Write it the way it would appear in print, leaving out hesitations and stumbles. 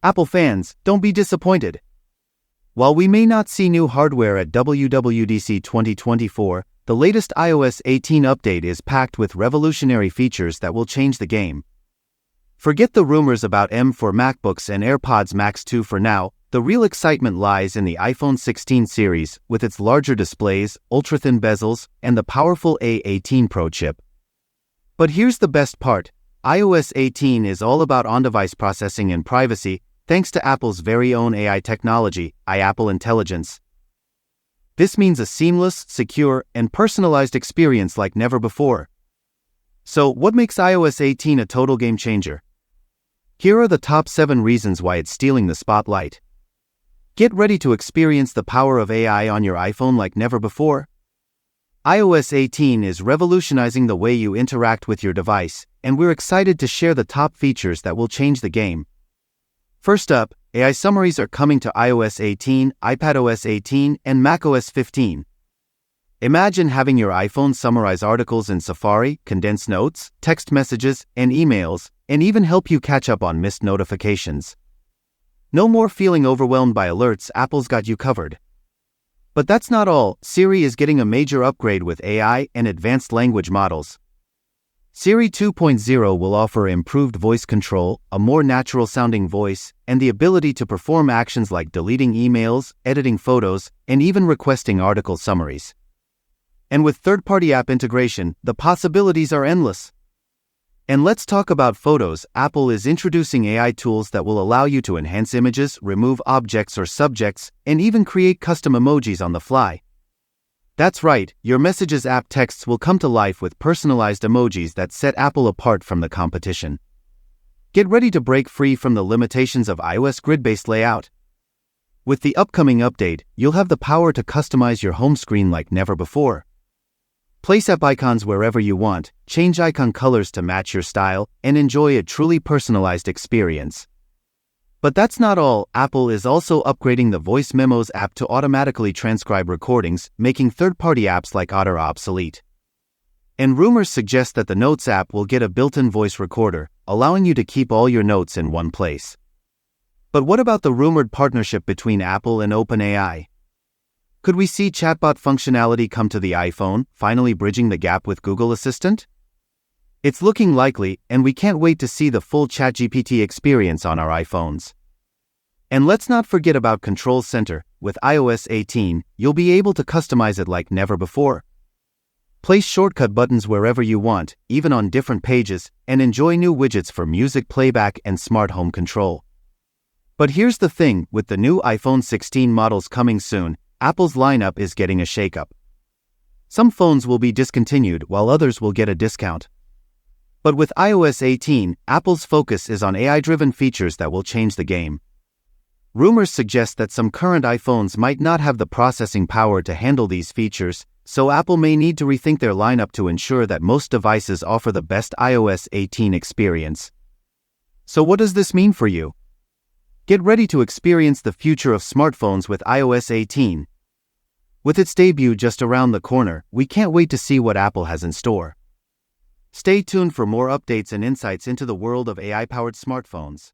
Apple fans, don't be disappointed. While we may not see new hardware at WWDC 2024, the latest iOS 18 update is packed with revolutionary features that will change the game. Forget the rumors about M4 MacBooks and AirPods Max 2 for now. The real excitement lies in the iPhone 16 series, with its larger displays, ultra-thin bezels, and the powerful A18 Pro chip. But here's the best part. iOS 18 is all about on-device processing and privacy, thanks to Apple's very own AI technology, iApple Intelligence. This means a seamless, secure, and personalized experience like never before. So, what makes iOS 18 a total game changer? Here are the top 7 reasons why it's stealing the spotlight. Get ready to experience the power of AI on your iPhone like never before. iOS 18 is revolutionizing the way you interact with your device, and we're excited to share the top features that will change the game. First up, AI summaries are coming to iOS 18, iPadOS 18, and macOS 15. Imagine having your iPhone summarize articles in Safari, condense notes, text messages, and emails, and even help you catch up on missed notifications. No more feeling overwhelmed by alerts. Apple's got you covered. But that's not all. Siri is getting a major upgrade with AI and advanced language models. Siri 2.0 will offer improved voice control, a more natural-sounding voice, and the ability to perform actions like deleting emails, editing photos, and even requesting article summaries. And with third-party app integration, the possibilities are endless. And let's talk about photos. Apple is introducing AI tools that will allow you to enhance images, remove objects or subjects, and even create custom emojis on the fly. That's right, your Messages app texts will come to life with personalized emojis that set Apple apart from the competition. Get ready to break free from the limitations of iOS grid-based layout. With the upcoming update, you'll have the power to customize your home screen like never before. Place app icons wherever you want, change icon colors to match your style, and enjoy a truly personalized experience. But that's not all. Apple is also upgrading the Voice Memos app to automatically transcribe recordings, making third-party apps like Otter obsolete. And rumors suggest that the Notes app will get a built-in voice recorder, allowing you to keep all your notes in one place. But what about the rumored partnership between Apple and OpenAI? Could we see chatbot functionality come to the iPhone, finally bridging the gap with Google Assistant? It's looking likely, and we can't wait to see the full ChatGPT experience on our iPhones. And let's not forget about Control Center. With iOS 18, you'll be able to customize it like never before. Place shortcut buttons wherever you want, even on different pages, and enjoy new widgets for music playback and smart home control. But here's the thing, with the new iPhone 16 models coming soon, Apple's lineup is getting a shakeup. Some phones will be discontinued while others will get a discount. But with iOS 18, Apple's focus is on AI-driven features that will change the game. Rumors suggest that some current iPhones might not have the processing power to handle these features, so Apple may need to rethink their lineup to ensure that most devices offer the best iOS 18 experience. So what does this mean for you? Get ready to experience the future of smartphones with iOS 18. With its debut just around the corner, we can't wait to see what Apple has in store. Stay tuned for more updates and insights into the world of AI-powered smartphones.